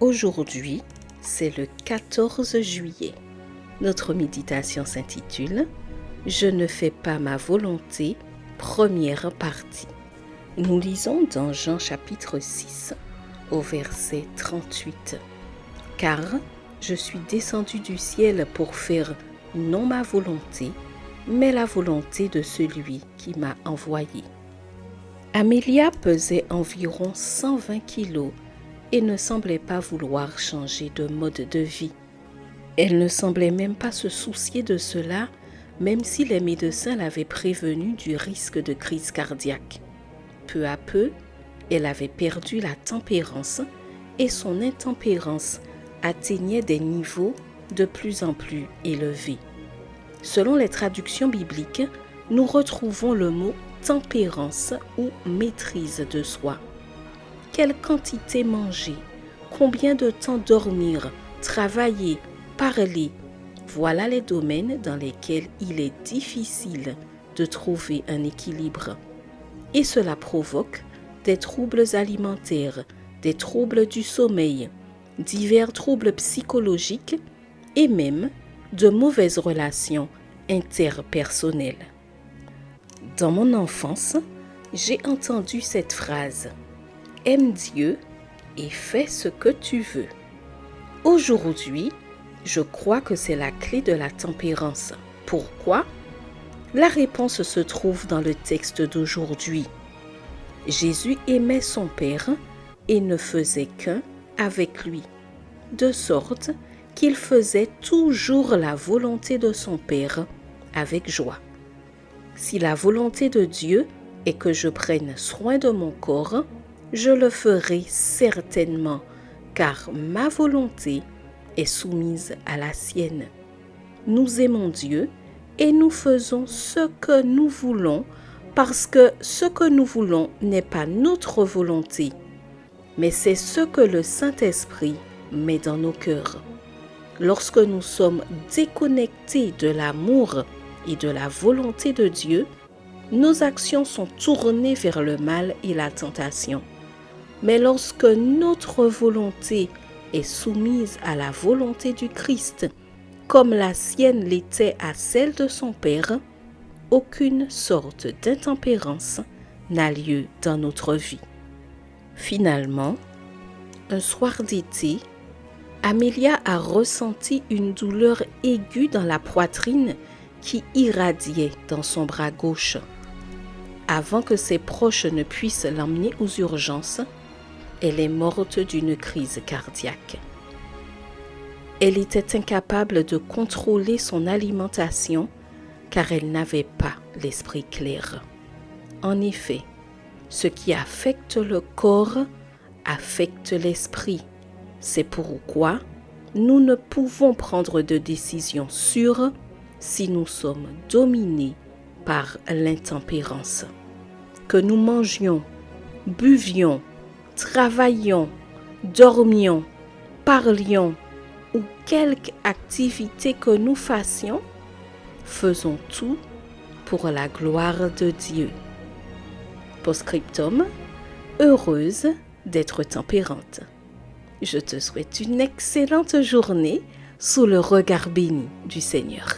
Aujourd'hui, c'est le 14 juillet. Notre méditation s'intitule « Je ne fais pas ma volonté », première partie. Nous lisons dans Jean chapitre 6, au verset 38. « Car je suis descendu du ciel pour faire non ma volonté, mais la volonté de celui qui m'a envoyé. » Amélia pesait environ 120 kilos et ne semblait pas vouloir changer de mode de vie. Elle ne semblait même pas se soucier de cela, même si les médecins l'avaient prévenue du risque de crise cardiaque. Peu à peu, elle avait perdu la tempérance et son intempérance atteignait des niveaux de plus en plus élevés. Selon les traductions bibliques, nous retrouvons le mot tempérance ou maîtrise de soi. Quelle quantité manger, combien de temps dormir, travailler, parler, voilà les domaines dans lesquels il est difficile de trouver un équilibre. Et cela provoque des troubles alimentaires, des troubles du sommeil, divers troubles psychologiques et même de mauvaises relations interpersonnelles. Dans mon enfance, j'ai entendu cette phrase « Aime Dieu et fais ce que tu veux ». Aujourd'hui, je crois que c'est la clé de la tempérance. Pourquoi ? La réponse se trouve dans le texte d'aujourd'hui. Jésus aimait son Père et ne faisait qu'un avec lui, de sorte qu'il faisait toujours la volonté de son Père avec joie. Si la volonté de Dieu est que je prenne soin de mon corps, je le ferai certainement, car ma volonté est soumise à la sienne. Nous aimons Dieu et nous faisons ce que nous voulons, parce que ce que nous voulons n'est pas notre volonté, mais c'est ce que le Saint-Esprit met dans nos cœurs. Lorsque nous sommes déconnectés de l'amour et de la volonté de Dieu, nos actions sont tournées vers le mal et la tentation. Mais lorsque notre volonté est soumise à la volonté du Christ, comme la sienne l'était à celle de son Père, aucune sorte d'intempérance n'a lieu dans notre vie. Finalement, un soir d'été, Amélia a ressenti une douleur aiguë dans la poitrine qui irradiait dans son bras gauche. Avant que ses proches ne puissent l'emmener aux urgences, elle est morte d'une crise cardiaque. Elle était incapable de contrôler son alimentation car elle n'avait pas l'esprit clair. En effet, ce qui affecte le corps affecte l'esprit. C'est pourquoi nous ne pouvons prendre de décisions sûres si nous sommes dominés par l'intempérance. Que nous mangions, buvions, travaillions, dormions, parlions ou quelque activité que nous fassions, faisons tout pour la gloire de Dieu. Post-scriptum, heureuse d'être tempérante. Je te souhaite une excellente journée sous le regard béni du Seigneur.